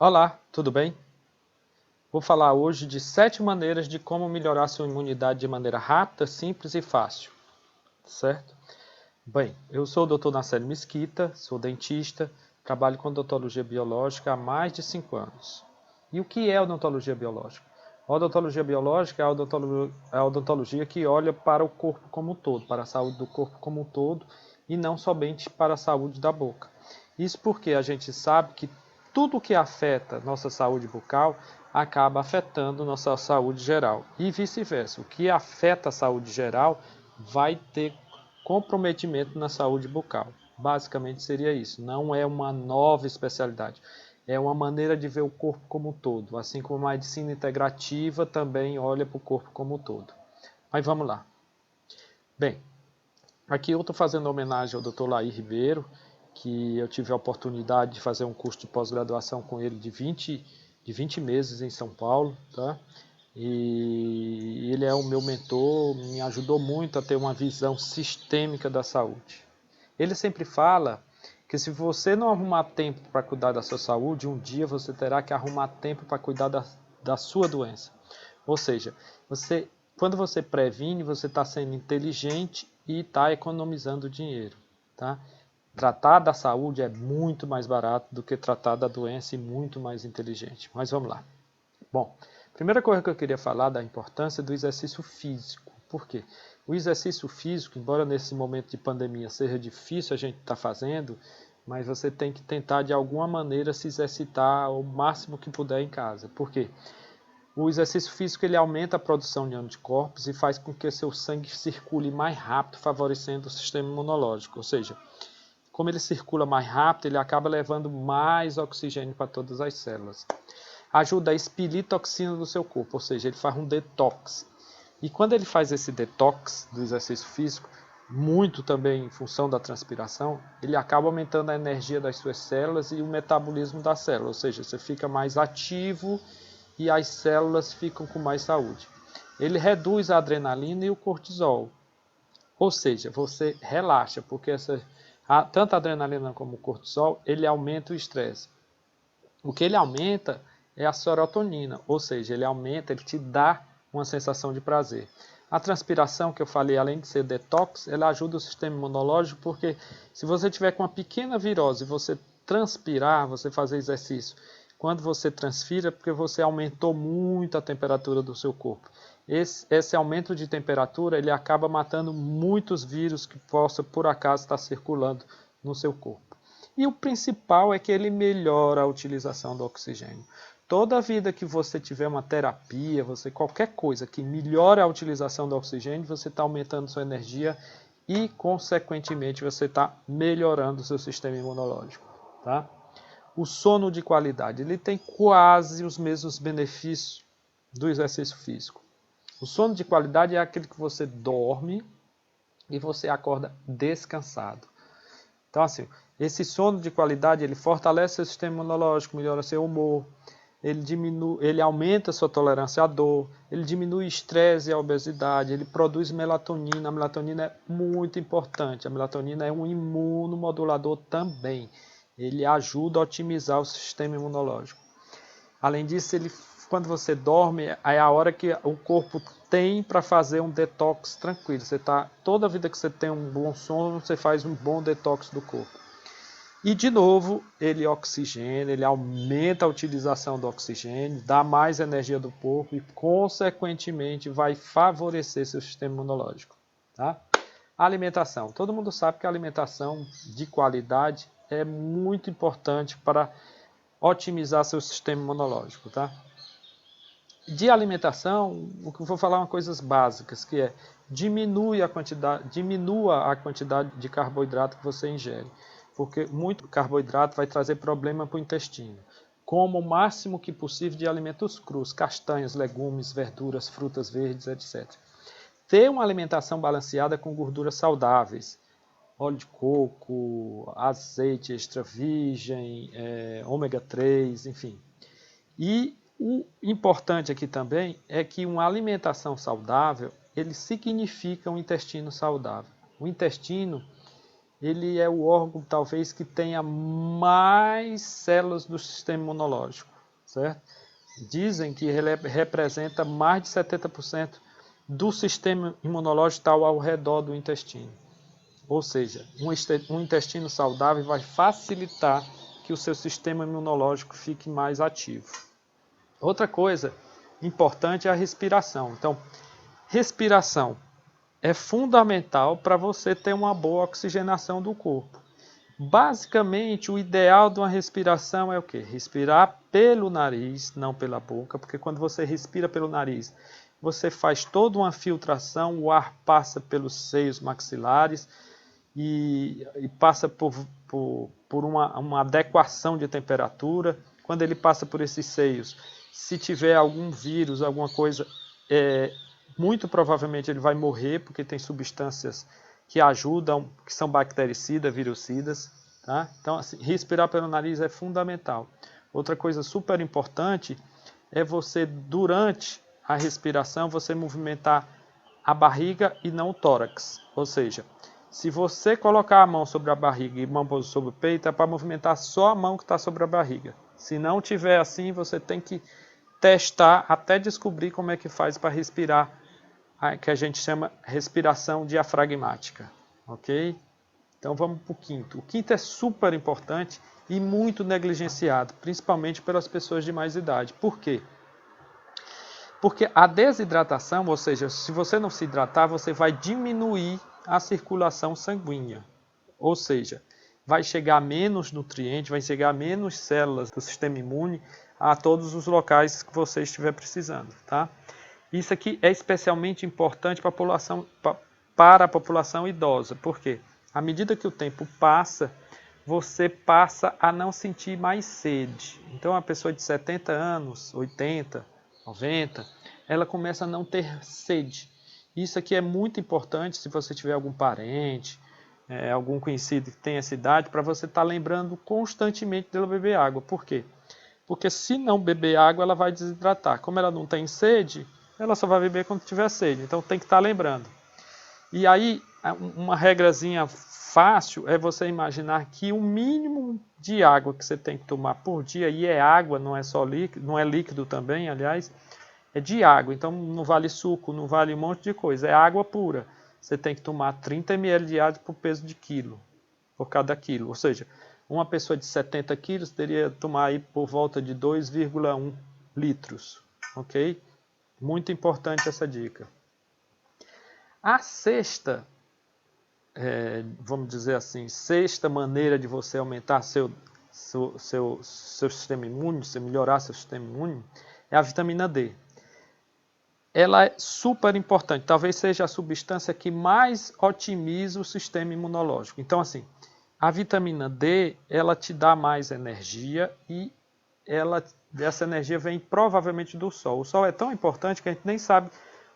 Olá, tudo bem? Vou falar hoje de 7 maneiras de como melhorar sua imunidade de maneira rápida, simples e fácil, certo? Bem, eu sou o Dr. Nacélio Mesquita, sou dentista, trabalho com odontologia biológica há mais de 5 anos. E o que é odontologia biológica? A odontologia biológica é a odontologia que olha para o corpo como um todo, para a saúde do corpo como um todo e não somente para a saúde da boca. Isso porque a gente sabe que tudo que afeta nossa saúde bucal acaba afetando nossa saúde geral e vice-versa. O que afeta a saúde geral vai ter comprometimento na saúde bucal. Basicamente seria isso. Não é uma nova especialidade. É uma maneira de ver o corpo como um todo. Assim como a medicina integrativa também olha para o corpo como um todo. Mas vamos lá. Bem, aqui eu estou fazendo homenagem ao Dr. Laí Ribeiro, que eu tive a oportunidade de fazer um curso de pós-graduação com ele de 20 meses em São Paulo, tá? E ele é o meu mentor, me ajudou muito a ter uma visão sistêmica da saúde. Ele sempre fala que se você não arrumar tempo para cuidar da sua saúde, um dia você terá que arrumar tempo para cuidar da sua doença. Ou seja, quando você previne, você está sendo inteligente e está economizando dinheiro. Tá? Tratar da saúde é muito mais barato do que tratar da doença e muito mais inteligente. Mas vamos lá. Bom, primeira coisa que eu queria falar da importância do exercício físico. Por quê? O exercício físico, embora nesse momento de pandemia seja difícil a gente estar fazendo, mas você tem que tentar de alguma maneira se exercitar o máximo que puder em casa. Por quê? O exercício físico ele aumenta a produção de anticorpos e faz com que seu sangue circule mais rápido, favorecendo o sistema imunológico. Ou seja, como ele circula mais rápido, ele acaba levando mais oxigênio para todas as células. Ajuda a expelir toxina do seu corpo, ou seja, ele faz um detox. E quando ele faz esse detox do exercício físico, muito também em função da transpiração, ele acaba aumentando a energia das suas células e o metabolismo da célula, ou seja, você fica mais ativo e as células ficam com mais saúde. Ele reduz a adrenalina e o cortisol, ou seja, você relaxa, porque tanto a adrenalina como o cortisol, ele aumenta o estresse. O que ele aumenta é a serotonina, ou seja, ele te dá uma sensação de prazer. A transpiração que eu falei, além de ser detox, ela ajuda o sistema imunológico, porque se você tiver com uma pequena virose e você transpirar, você fazer exercício, quando você transpira, é porque você aumentou muito a temperatura do seu corpo. Esse aumento de temperatura, ele acaba matando muitos vírus que possam, por acaso, estar circulando no seu corpo. E o principal é que ele melhora a utilização do oxigênio. Toda vida que você tiver uma terapia, qualquer coisa que melhore a utilização do oxigênio, você está aumentando sua energia e, consequentemente, você está melhorando o seu sistema imunológico. Tá? O sono de qualidade, ele tem quase os mesmos benefícios do exercício físico. O sono de qualidade é aquele que você dorme e você acorda descansado. Então, assim, esse sono de qualidade, ele fortalece seu sistema imunológico, melhora seu humor, ele aumenta sua tolerância à dor, ele diminui o estresse e a obesidade, ele produz melatonina. A melatonina é muito importante. A melatonina é um imunomodulador também. Ele ajuda a otimizar o sistema imunológico. Além disso, quando você dorme, é a hora que o corpo tem para fazer um detox tranquilo. Toda vida que você tem um bom sono, você faz um bom detox do corpo. E, de novo, ele oxigena, ele aumenta a utilização do oxigênio, dá mais energia do corpo e, consequentemente, vai favorecer seu sistema imunológico. Tá? A alimentação. Todo mundo sabe que a alimentação de qualidade é muito importante para otimizar seu sistema imunológico. Tá? De alimentação, o que eu vou falar são coisas básicas, que é diminua a quantidade de carboidrato que você ingere, porque muito carboidrato vai trazer problema para o intestino. Coma o máximo que possível de alimentos crus, castanhas, legumes, verduras, frutas verdes, etc. Ter uma alimentação balanceada com gorduras saudáveis, óleo de coco, azeite extra virgem, ômega 3, enfim. E o importante aqui também é que uma alimentação saudável, ele significa um intestino saudável. O intestino, ele é o órgão talvez que tenha mais células do sistema imunológico, certo? Dizem que ele representa mais de 70% do sistema imunológico tal ao redor do intestino. Ou seja, um intestino saudável vai facilitar que o seu sistema imunológico fique mais ativo. Outra coisa importante é a respiração. Então, respiração é fundamental para você ter uma boa oxigenação do corpo. Basicamente, o ideal de uma respiração é o quê? Respirar pelo nariz, não pela boca, porque quando você respira pelo nariz, você faz toda uma filtração, o ar passa pelos seios maxilares e passa por uma adequação de temperatura. Quando ele passa por esses seios, se tiver algum vírus, alguma coisa, muito provavelmente ele vai morrer, porque tem substâncias que ajudam, que são bactericidas, virucidas. Tá? Então, assim, respirar pelo nariz é fundamental. Outra coisa super importante é você, durante a respiração, você movimentar a barriga e não o tórax. Ou seja, se você colocar a mão sobre a barriga e a mão sobre o peito, é para movimentar só a mão que está sobre a barriga. Se não tiver assim, você tem que testar até descobrir como é que faz para respirar, que a gente chama respiração diafragmática. Ok? Então vamos para o quinto. O quinto é super importante e muito negligenciado, principalmente pelas pessoas de mais idade. Por quê? Porque a desidratação, ou seja, se você não se hidratar, você vai diminuir a circulação sanguínea. Ou seja, vai chegar menos nutrientes, vai chegar menos células do sistema imune a todos os locais que você estiver precisando. Tá? Isso aqui é especialmente importante para a população idosa. Por quê? À medida que o tempo passa, você passa a não sentir mais sede. Então, a pessoa de 70 anos, 80, 90, ela começa a não ter sede. Isso aqui é muito importante se você tiver algum parente, algum conhecido que tem essa idade, para você estar lembrando constantemente dela beber água. Por quê? Porque se não beber água, ela vai desidratar. Como ela não tem sede, ela só vai beber quando tiver sede. Então tem que estar lembrando. E aí, uma regrazinha fácil é você imaginar que o mínimo de água que você tem que tomar por dia, e é água, não é só líquido, não é líquido também, aliás, é de água. Então não vale suco, não vale um monte de coisa, é água pura. Você tem que tomar 30 ml de água por peso de quilo, por cada quilo. Ou seja, uma pessoa de 70 quilos teria que tomar aí por volta de 2,1 litros. Ok? Muito importante essa dica. A sexta, vamos dizer assim, sexta maneira de você aumentar seu sistema imune, você melhorar seu sistema imune, é a vitamina D. Ela é super importante, talvez seja a substância que mais otimiza o sistema imunológico. Então, assim, a vitamina D, ela te dá mais energia e essa energia vem provavelmente do sol. O sol é tão importante que a gente nem sabe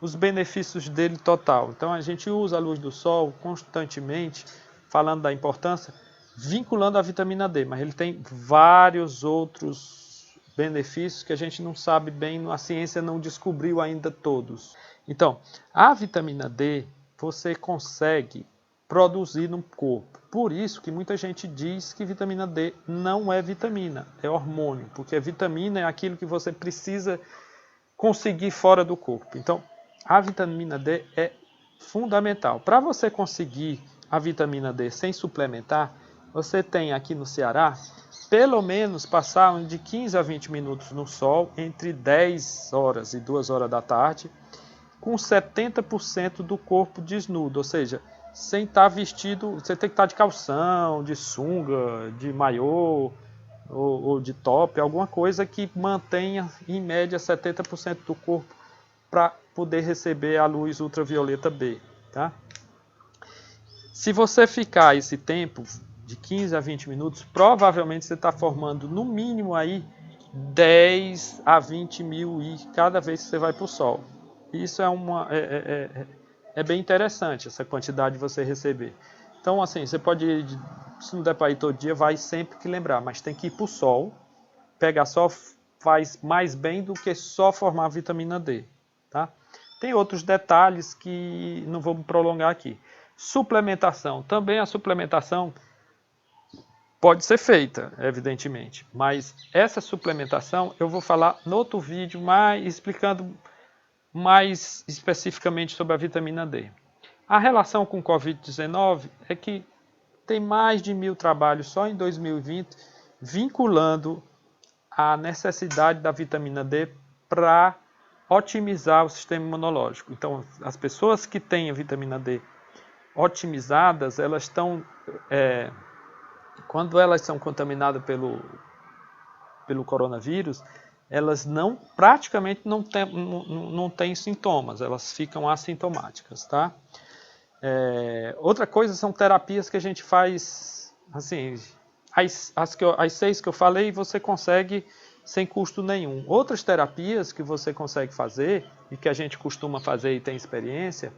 os benefícios dele total. Então a gente usa a luz do sol constantemente, falando da importância, vinculando a vitamina D, mas ele tem vários outros benefícios que a gente não sabe bem, a ciência não descobriu ainda todos. Então, a vitamina D você consegue produzir no corpo. Por isso que muita gente diz que vitamina D não é vitamina, é hormônio, porque a vitamina é aquilo que você precisa conseguir fora do corpo. Então, a vitamina D é fundamental. Para você conseguir a vitamina D sem suplementar, você tem aqui no Ceará, pelo menos passar de 15 a 20 minutos no sol, entre 10 horas e 2 horas da tarde, com 70% do corpo desnudo, ou seja, sem estar vestido, você tem que estar de calção, de sunga, de maiô ou de top, alguma coisa que mantenha em média 70% do corpo para poder receber a luz ultravioleta B. Tá? Se você ficar esse tempo de 15 a 20 minutos, provavelmente você está formando no mínimo aí 10 a 20 mil I cada vez que você vai para o sol. Isso é bem interessante, essa quantidade de você receber. Então, assim, você pode ir, se não der para ir todo dia, vai sempre que lembrar, mas tem que ir para o sol. Pegar sol faz mais bem do que só formar vitamina D. Tá? Tem outros detalhes que não vou me prolongar aqui. Suplementação. Também a suplementação pode ser feita, evidentemente, mas essa suplementação eu vou falar no outro vídeo, explicando mais especificamente sobre a vitamina D. A relação com o Covid-19 é que tem mais de 1000 trabalhos só em 2020 vinculando a necessidade da vitamina D para otimizar o sistema imunológico. Então, as pessoas que têm a vitamina D otimizadas, elas estão... quando elas são contaminadas pelo coronavírus, elas praticamente não têm sintomas, elas ficam assintomáticas, tá? Outra coisa são terapias que a gente faz, assim, as 6 que eu falei, você consegue sem custo nenhum. Outras terapias que você consegue fazer, e que a gente costuma fazer e tem experiência,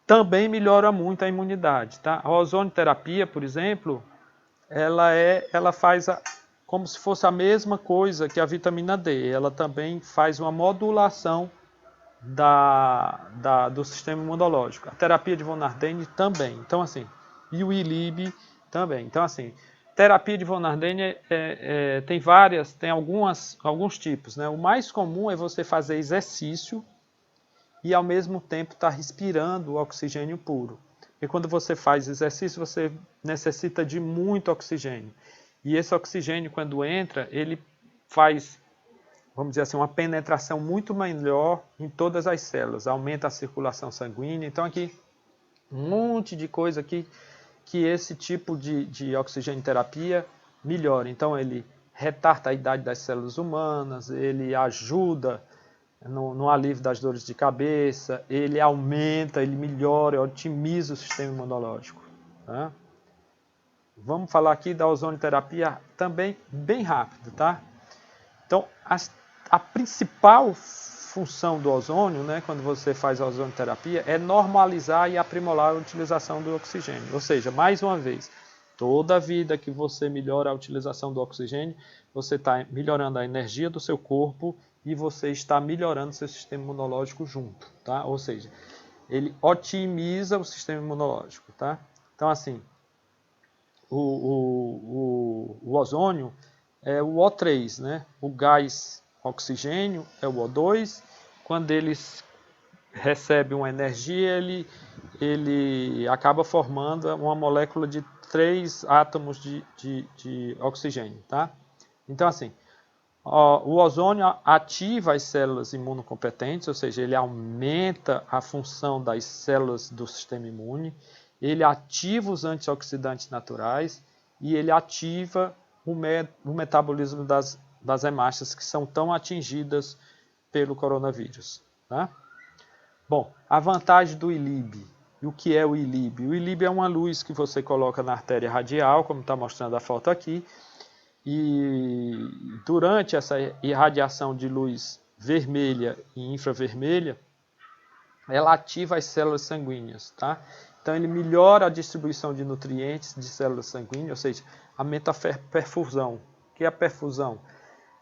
também melhora muito a imunidade, tá? A ozonioterapia, por exemplo, ela faz como se fosse a mesma coisa que a vitamina D. Ela também faz uma modulação do sistema imunológico. A terapia de von Ardenne também. Então, assim, e o ILIB também. Então, assim, terapia de von Ardenne tem alguns tipos, né? O mais comum é você fazer exercício e, ao mesmo tempo, estar respirando o oxigênio puro. Porque quando você faz exercício, você necessita de muito oxigênio. E esse oxigênio, quando entra, ele faz, vamos dizer assim, uma penetração muito melhor em todas as células. Aumenta a circulação sanguínea. Então, aqui, um monte de coisa aqui que esse tipo de oxigênio terapia melhora. Então, ele retarda a idade das células humanas, ele ajuda no alívio das dores de cabeça, ele aumenta, ele melhora, otimiza o sistema imunológico. Tá? Vamos falar aqui da ozonioterapia também bem rápido, tá? Então, a principal função do ozônio, né, quando você faz a ozonioterapia, é normalizar e aprimorar a utilização do oxigênio. Ou seja, mais uma vez, toda vida que você melhora a utilização do oxigênio, você está melhorando a energia do seu corpo e você está melhorando seu sistema imunológico junto, tá? Ou seja, ele otimiza o sistema imunológico, tá? Então, assim, o ozônio é o O3, né? O gás oxigênio é o O2. Quando eles recebem uma energia, ele acaba formando uma molécula de 3 átomos de oxigênio, tá? Então, assim, o ozônio ativa as células imunocompetentes, ou seja, ele aumenta a função das células do sistema imune, ele ativa os antioxidantes naturais e ele ativa o metabolismo das hemácias que são tão atingidas pelo coronavírus. Tá? Bom, a vantagem do ILIB. E o que é o ILIB? O ILIB é uma luz que você coloca na artéria radial, como está mostrando a foto aqui, e durante essa irradiação de luz vermelha e infravermelha, ela ativa as células sanguíneas, tá? Então ele melhora a distribuição de nutrientes de células sanguíneas, ou seja, aumenta a perfusão. O que é a perfusão?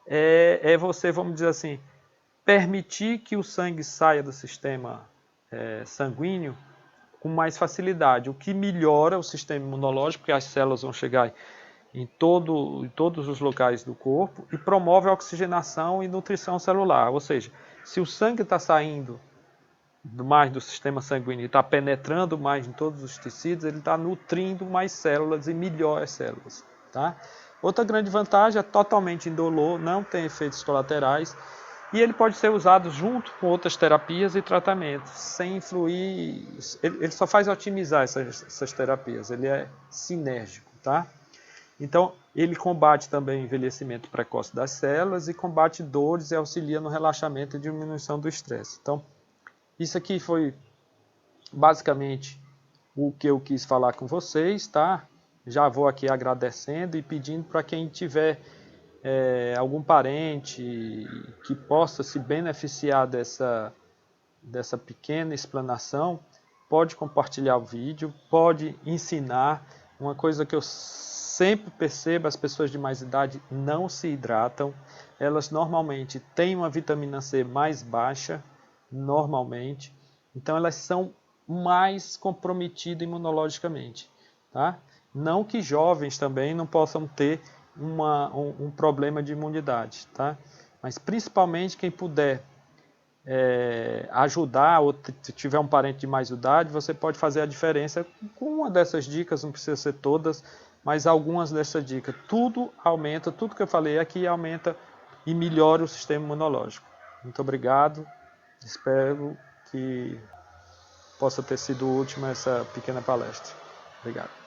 É você, vamos dizer assim, permitir que o sangue saia do sistema sanguíneo com mais facilidade, o que melhora o sistema imunológico, porque as células vão chegar em todos os locais do corpo e promove a oxigenação e nutrição celular. Ou seja, se o sangue está saindo mais do sistema sanguíneo e está penetrando mais em todos os tecidos, ele está nutrindo mais células e melhor as células. Tá? Outra grande vantagem é totalmente indolor, não tem efeitos colaterais e ele pode ser usado junto com outras terapias e tratamentos, sem influir, ele só faz otimizar essas terapias, ele é sinérgico. Tá? Então, ele combate também o envelhecimento precoce das células e combate dores e auxilia no relaxamento e diminuição do estresse. Então, isso aqui foi basicamente o que eu quis falar com vocês, tá? Já vou aqui agradecendo e pedindo para quem tiver algum parente que possa se beneficiar dessa pequena explanação, pode compartilhar o vídeo, pode ensinar. Uma coisa que eu sempre percebo, as pessoas de mais idade não se hidratam, elas normalmente têm uma vitamina C mais baixa, normalmente, então elas são mais comprometido imunologicamente, tá? Não que jovens também não possam ter um problema de imunidade, tá? Mas principalmente quem puder ajudar ou tiver um parente de mais idade, você pode fazer a diferença com uma dessas dicas, não precisa ser todas, mas algumas dessas dicas. Tudo aumenta, tudo que eu falei aqui aumenta e melhora o sistema imunológico. Muito obrigado, espero que possa ter sido útil essa pequena palestra. Obrigado.